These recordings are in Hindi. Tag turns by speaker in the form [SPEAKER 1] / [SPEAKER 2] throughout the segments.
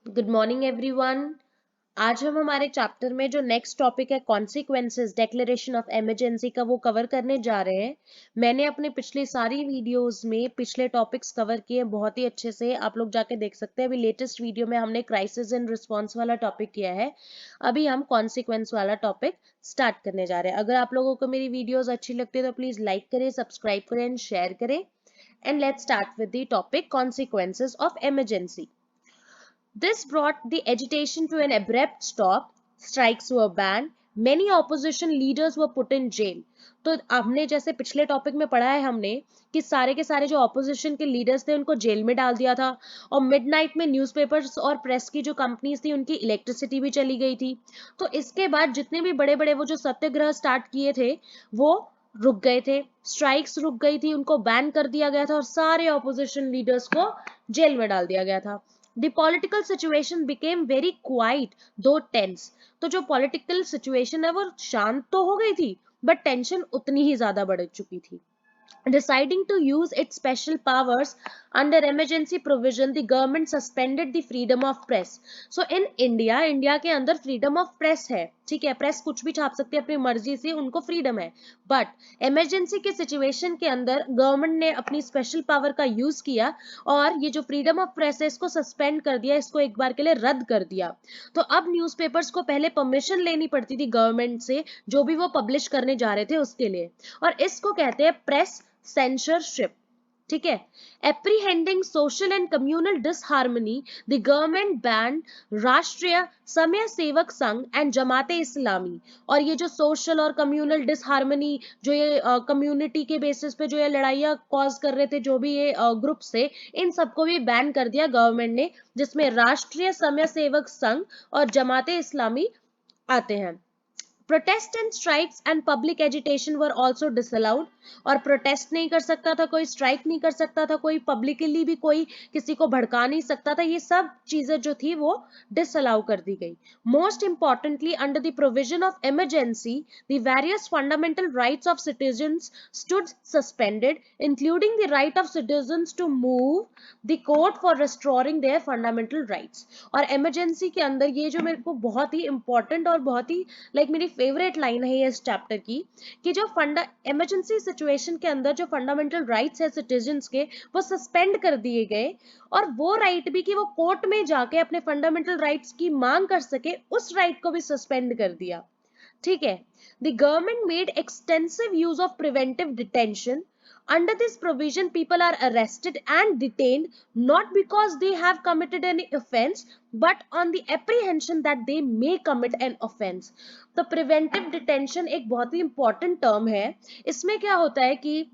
[SPEAKER 1] Good morning everyone. आज हम हमारे चैप्टर में जो नेक्स्ट टॉपिक है कॉन्सिक्वेंसेस डिक्लेरेशन ऑफ इमरजेंसी का वो कवर करने जा रहे हैं। मैंने अपने पिछले सारी वीडियोस में पिछले टॉपिक्स कवर किए बहुत ही अच्छे से, आप लोग जाके देख सकते हैं। अभी लेटेस्ट वीडियो में हमने क्राइसिस एंड रिस्पॉन्स वाला टॉपिक किया है, अभी हम कॉन्सिक्वेंस वाला टॉपिक स्टार्ट करने जा रहे हैं। अगर आप लोगों को मेरी वीडियोज अच्छी लगती है तो प्लीज लाइक करें, सब्सक्राइब करें एंड शेयर करें। And let's start with the topic consequences of emergency. This brought the agitation to an abrupt stop. Strikes were banned. Many opposition leaders were put in jail. तो हमने जैसे पिछले टॉपिक में पढ़ा है हमने कि सारे के सारे जो ऑपोजिशन के लीडर्स थे उनको जेल में डाल दिया था, और मिडनाइट में न्यूज़पेपर्स और प्रेस की जो कंपनीज थी उनकी इलेक्ट्रिसिटी भी चली गई थी। तो इसके बाद जितने भी बड़े बड़े वो जो सत्याग्रह स्टार्ट किए थे वो रुक गए थे, स्ट्राइक्स रुक गई थी, उनको बैन कर दिया गया था और सारे ऑपोजिशन लीडर्स को जेल में डाल दिया गया था। The political situation became very quiet, though tense. तो जो political situation है वो शांत तो हो गई थी, but tension उतनी ही ज्यादा बढ़ चुकी थी। Deciding to use its special powers under emergency provision, the government suspended the freedom of press. So in India के अंदर freedom of press है, ठीक है, प्रेस कुछ भी छाप सकते हैं अपनी मर्जी से, उनको फ्रीडम है। बट इमरजेंसी के सिचुएशन के अंदर गवर्नमेंट ने अपनी स्पेशल पावर का यूज किया और ये जो फ्रीडम ऑफ प्रेस है इसको सस्पेंड कर दिया, इसको एक बार के लिए रद्द कर दिया। तो अब न्यूज़पेपर्स को पहले परमिशन लेनी पड़ती थी गवर्नमेंट से, जो भी वो पब्लिश करने जा रहे थे उसके लिए, और इसको कहते हैं प्रेस सेंसरशिप। ठीक है। Apprehending social and communal disharmony, the government ban Rashtriya Samay Sevak Sangh and जमाते इस्लामी। और ये जो सोशल और कम्युनल डिसहार्मनी, जो ये कम्युनिटी के बेसिस पे जो ये लड़ाइयाँ कॉज कर रहे थे, जो भी ये ग्रुप से, इन सबको भी बैन कर दिया गवर्नमेंट ने, जिसमें राष्ट्रीय समय सेवक संघ और जमाते इस्लामी आते हैं। Protest and strikes and public agitation were also disallowed. और प्रोटेस्ट नहीं कर सकता था कोई, स्ट्राइक नहीं कर सकता था कोई, पब्लिकली भी कोई किसी को भड़का नहीं सकता था, ये सब चीजें जो थी वो डिसअलाउ कर दी गई। Most importantly, under the provision of emergency, the various fundamental rights of citizens stood suspended, including the right of citizens to move the court for restoring their fundamental rights. और इमरजेंसी के अंदर ये जो मेरे को बहुत ही इंपॉर्टेंट और बहुत ही मेरी फेवरेट लाइन है इस चैप्टर की, कि जो इमरजेंसी सिचुएशन के अंदर जो फंडामेंटल राइट्स है सिटीजन्स के, वो सस्पेंड कर दिए गए। और वो राइट भी कि वो कोर्ट में जाके अपने फंडामेंटल राइट्स की मांग कर सके, उस राइट को भी सस्पेंड कर दिया। ठीक है। The government made extensive use of preventive detention. Under this provision, people are arrested and detained not because they have committed any offense, but on the apprehension that they may commit an offense. तो preventive detention एक बहुत ही important term है। इसमें क्या होता है कि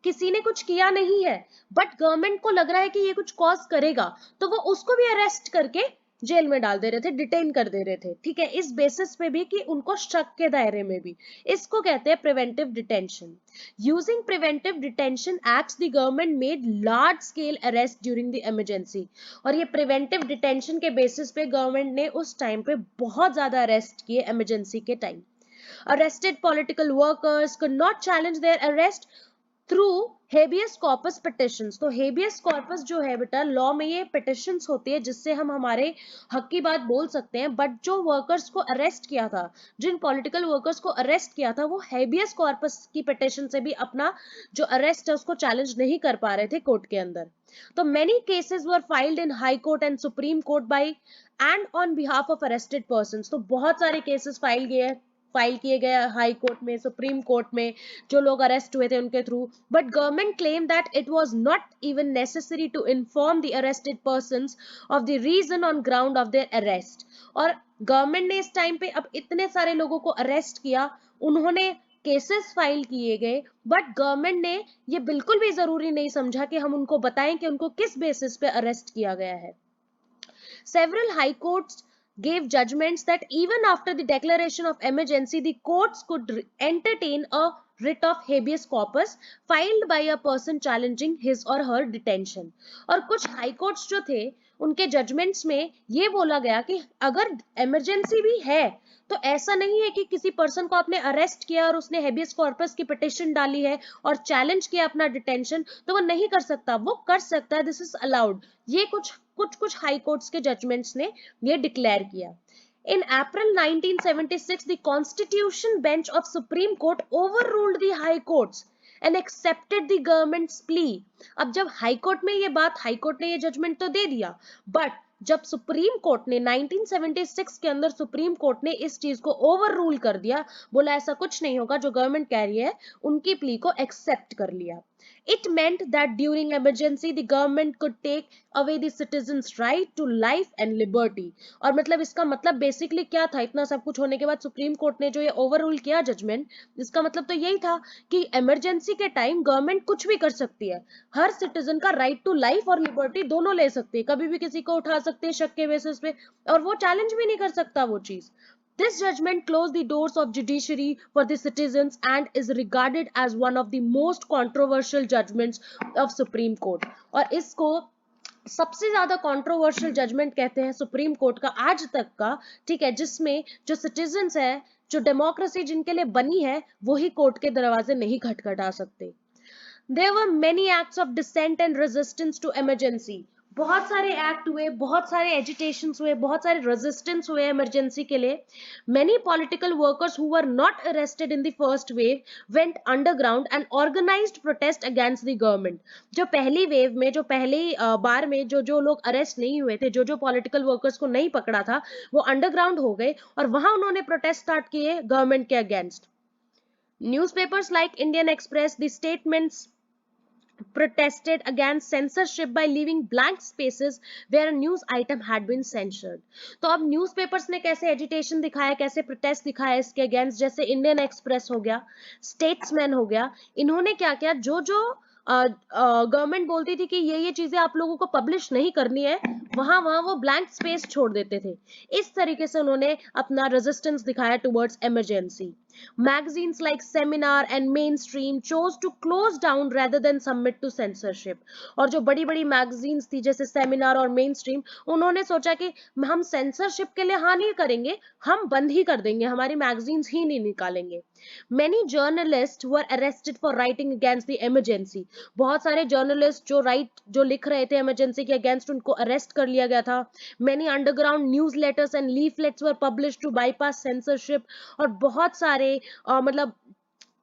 [SPEAKER 1] किसी ने कुछ किया नहीं है, बट गवर्नमेंट को लग रहा है कि ये कुछ कॉज करेगा, तो वो उसको भी अरेस्ट करके जेल में डाल दे रहे थे, डिटेन कर दे रहे थे। ठीक है, इस बेसिस पे भी कि उनको शक के दायरे में भी, इसको कहते हैं preventive detention. Using preventive detention acts, the government made large scale arrest during the emergency. और ये प्रिवेंटिव डिटेंशन के बेसिस पे गवर्नमेंट ने उस टाइम पे बहुत ज्यादा अरेस्ट किए इमरजेंसी के time. Arrested political workers could not challenge their arrest through habeas corpus petitions. तो हेबियस कॉर्पस जो है बेटा, लॉ में ये पिटिशंस होती है जिससे हम हमारे हक की बात बोल सकते हैं। बट जो वर्कर्स को अरेस्ट किया था, जिन पॉलिटिकल वर्कर्स को अरेस्ट किया था, वो हेबियस कॉर्पस की पिटिशन से भी अपना जो अरेस्ट है उसको चैलेंज नहीं कर पा रहे थे कोर्ट के अंदर। तो many cases were filed in High Court and Supreme Court by and on behalf of arrested persons. तो बहुत सारे केसेस फाइल किए गए हाई कोर्ट में, सुप्रीम कोर्ट में, जो लोग अरेस्ट हुए थे उनके through. But government claim that it was not even necessary to inform the arrested persons of the reason on ground of their arrest. और गवर्नमेंट ने इस टाइम पे अब इतने सारे लोगों को अरेस्ट किया, उन्होंने केसेस फाइल किए गए, बट गवर्नमेंट ने ये बिल्कुल भी जरूरी नहीं समझा कि हम उनको बताएं कि उनको किस बेसिस पे अरेस्ट किया गया है। Several high courts gave judgments that even after the declaration of emergency, the courts could entertain a writ of habeas corpus filed by a person challenging his or her detention. और कुछ हाई कोर्ट्स जो थे उनके जजमेंट्स में ये बोला गया कि अगर इमरजेंसी भी है तो ऐसा नहीं है कि किसी पर्सन को आपने अरेस्ट किया और उसने हेबियस कॉर्पस की पिटिशन डाली है और चैलेंज किया अपना डिटेंशन, तो वो नहीं कर सकता, वो कर सकता है, दिस इज अलाउड। ये कुछ कुछ कुछ हाई कोर्ट्स के जजमेंट्स ने ये डिक्लेयर किया। In April 1976, the Constitution Bench of Supreme Court overruled the High Courts and accepted the government's plea. अब जब हाई कोर्ट में ये बात, हाई कोर्ट ने ये जजमेंट तो दे दिया, बट जब सुप्रीम कोर्ट ने 1976 के अंदर सुप्रीम कोर्ट ने इस चीज को ओवर रूल कर दिया, बोला ऐसा कुछ नहीं होगा, जो गवर्नमेंट कह रही है, उनकी प्ली को एक्सेप्ट कर लिया। It meant that during emergency the government could take away the citizens' right to life and liberty. और मतलब इसका मतलब बेसिकली क्या था, इतना सब कुछ होने के बाद सुप्रीम कोर्ट ने जो ये ओवररूल किया जजमेंट, इसका मतलब तो यही था कि इमरजेंसी के टाइम गवर्नमेंट कुछ भी कर सकती है, हर सिटीजन का राइट टू लाइफ और लिबर्टी दोनों ले सकती है, कभी भी किसी को उठा सकते हैं शक के बेसिस पे, और वो चैलेंज भी नहीं कर सकता वो चीज। This judgment closed the doors of judiciary for the citizens and is regarded as one of the most controversial judgments of Supreme Court. और इसको सबसे ज्यादा कंट्रोवर्शियल जजमेंट कहते हैं सुप्रीम कोर्ट का आज तक का, ठीक है, जिसमें जो सिटीजन्स है, जो डेमोक्रेसी जिनके लिए बनी है, वो ही कोर्ट के दरवाजे नहीं खटखटा सकते। There were many acts of dissent and resistance to emergency. बहुत सारे एक्ट हुए, बहुत सारे एजिटेशंस हुए, बहुत सारे रेजिस्टेंस हुए इमरजेंसी के लिए। Many political workers who were not arrested in the first wave went underground and organized protest against the government. जो पहली वेव में, जो पहली बार में जो जो लोग अरेस्ट नहीं हुए थे, जो जो पॉलिटिकल वर्कर्स को नहीं पकड़ा था, वो अंडरग्राउंड हो गए और वहां उन्होंने प्रोटेस्ट स्टार्ट किए गवर्नमेंट के against. Newspapers like Indian Express, the statements protested against censorship by leaving blank spaces where a news item had been censored. तो अब न्यूज़पेपर्स ने कैसे एजिटेशन दिखाया, कैसे प्रोटेस्ट दिखाया इसके अगेंस्ट, जैसे इंडियन एक्सप्रेस हो गया, स्टेट्समैन हो गया, इन्होंने क्या किया, जो जो गवर्नमेंट बोलती थी कि ये चीजें आप लोगों को पब्लिश नहीं करनी है, वहां वहां वो ब्लैंक स्पेस छोड़ देते थे। इस तरीके से उन्होंने अपना रेजिस्टेंस दिखाया towards emergency. Magazines like Seminar and Mainstream chose to close down rather than submit to censorship. और जो बड़ी बड़ी मैगजीन्स थी जैसे सेमिनार और मेन स्ट्रीम, उन्होंने सोचा कि हम सेंसरशिप के लिए हाँ नहीं करेंगे, हम बंद ही कर देंगे, हमारी मैगजीन्स ही नहीं निकालेंगे। Many journalists were arrested for writing against the emergency. बहुत सारे जर्नलिस्ट जो लिख रहे थे इमरजेंसी के अगेंस्ट, उनको अरेस्ट कर लिया गया था। Many underground newsletters and leaflets were published to bypass censorship. और बहुत सारे मतलब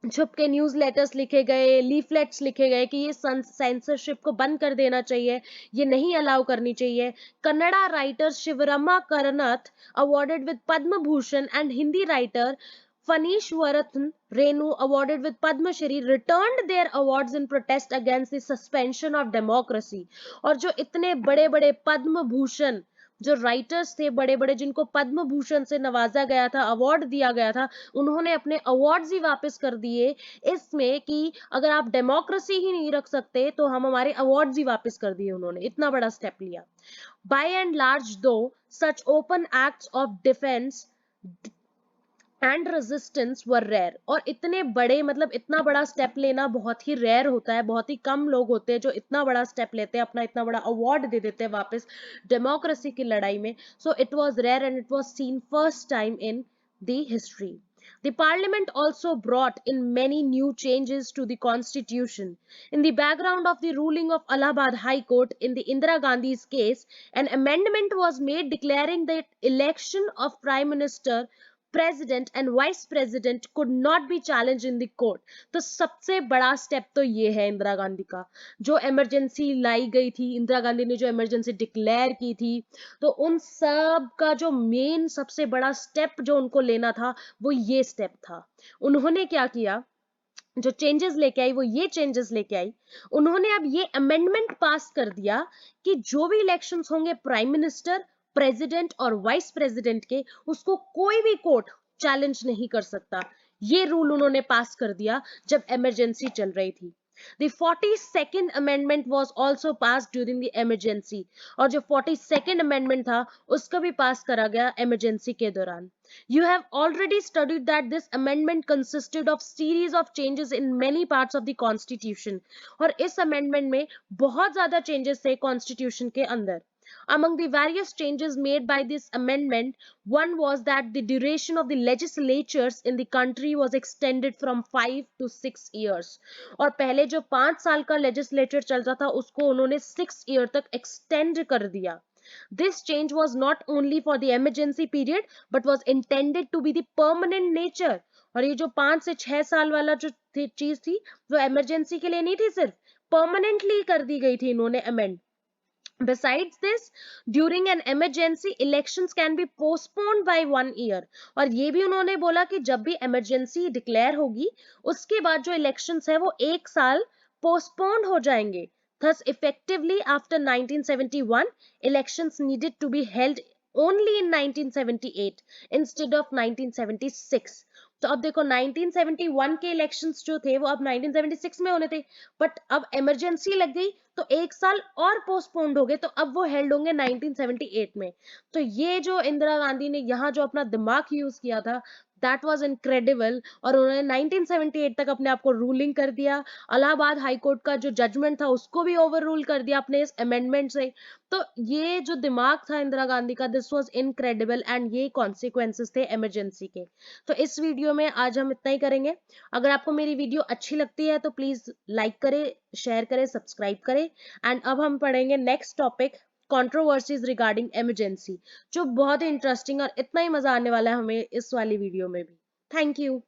[SPEAKER 1] छुप के न्यूज लेटर्स लिखे गए, लीफलेट्स लिखे गए कि ये सेंसरशिप को बंद कर देना चाहिए, ये नहीं अलाउ करनी चाहिए। Kannada writer Shivarama Karanth awarded with Padma Bhushan and Hindi writer Fanishwarathan Renu awarded with Padma Shri returned their awards in protest against the suspension of democracy. और जो इतने बड़े बड़े पद्म भूषण जो राइटर्स थे बड़े बड़े, जिनको पद्म भूषण से नवाजा गया था, अवार्ड दिया गया था, उन्होंने अपने अवार्ड्स ही वापस कर दिए इसमें कि अगर आप डेमोक्रेसी ही नहीं रख सकते तो हम हमारे अवार्ड्स ही वापस कर दिए। उन्होंने इतना बड़ा स्टेप लिया। By and large though such open acts of defense and resistance were rare, और इतने बड़े मतलब इतना बड़ा स्टेप लेना बहुत ही रेयर होता है, बहुत ही कम लोग होते हैं जो इतना बड़ा स्टेप लेते हैं, अपना इतना बड़ा अवार्ड दे देते हैं वापस डेमोक्रेसी की लड़ाई में। So it was rare and it was seen first time in the history. The parliament also brought in many new changes to the constitution. In the background of the ruling of Allahabad High Court in the Indira Gandhi's case, an amendment was made declaring that election of Prime Minister, president and vice president could not be challenge in the court. तो सबसे बड़ा स्टेप तो ये है इंदिरा गांधी का, जो इमरजेंसी लाई गई थी, इंदिरा गांधी ने जो इमरजेंसी डिक्लेयर की थी, तो उन सब का जो मेन सबसे बड़ा स्टेप जो उनको लेना था वो ये स्टेप था। उन्होंने क्या किया, जो चेंजेस लेके आई वो ये चेंजेस लेके आई, उन्होंने अब ये अमेंडमेंट पास कर दिया कि जो भी इलेक्शंस होंगे प्राइम मिनिस्टर, प्रेसिडेंट और वाइस प्रेसिडेंट के, उसको कोई भी कोर्ट चैलेंज नहीं कर सकता। ये रूल उन्होंने पास कर दिया जब इमरजेंसी चल रही थी। The 42nd amendment was also passed during the emergency. और जो 42nd amendment था उसका भी पास करा गया इमरजेंसी के दौरान। You have already studied that this amendment consisted of series of changes in many parts of the constitution. और इस amendment में बहुत ज्यादा changes थे constitution के अंदर। Among the various changes made by this amendment, one was that the duration of the legislatures in the country was extended from 5 to 6 years. और पहले जो 5 साल का legislature चलता था उसको उन्होंने 6 year तक extend कर दिया. This change was not only for the emergency period but was intended to be the permanent nature. और ये जो 5 से 6 साल वाला जो चीज थी वो emergency के लिए नहीं थी, सिर्फ permanently कर दी गई थी इन्होंने amend. Besides this, during an emergency, elections can be postponed by 1 year. और ये भी उन्होंने बोला कि जब भी emergency declare होगी उसके बाद जो elections है वो 1 साल postponed हो जाएंगे. Thus, effectively after 1971, elections needed to be held only in 1978 instead of 1976. तो अब देखो 1971 के इलेक्शंस जो थे वो अब 1976 में होने थे, बट अब इमरजेंसी लग गई तो 1 साल और पोस्टपोन्ड हो गए, तो अब वो हेल्ड होंगे 1978 में. तो ये जो इंदिरा गांधी ने यहाँ जो अपना दिमाग यूज किया था दैट वाज इनक्रेडिबल, और उन्होंने 1978 तक अपने आप को रूलिंग कर दिया. इलाहाबाद हाई कोर्ट का जो जजमेंट था उसको भी ओवर रूल कर दिया अपने इस अमेंडमेंट से. तो ये जो दिमाग था इंदिरा गांधी का, दिस वाज इनक्रेडिबल, एंड ये कॉन्सिक्वेंसेस थे इमरजेंसी के. तो इस वीडियो में आज हम इतना ही करेंगे. अगर आपको मेरी वीडियो अच्छी लगती है तो प्लीज लाइक करें, शेयर करें, सब्सक्राइब करें. एंड अब हम पढ़ेंगे next topic, controversies regarding emergency, जो बहुत ही इंटरेस्टिंग और इतना ही मजा आने वाला है हमें इस वाली वीडियो में भी. Thank you.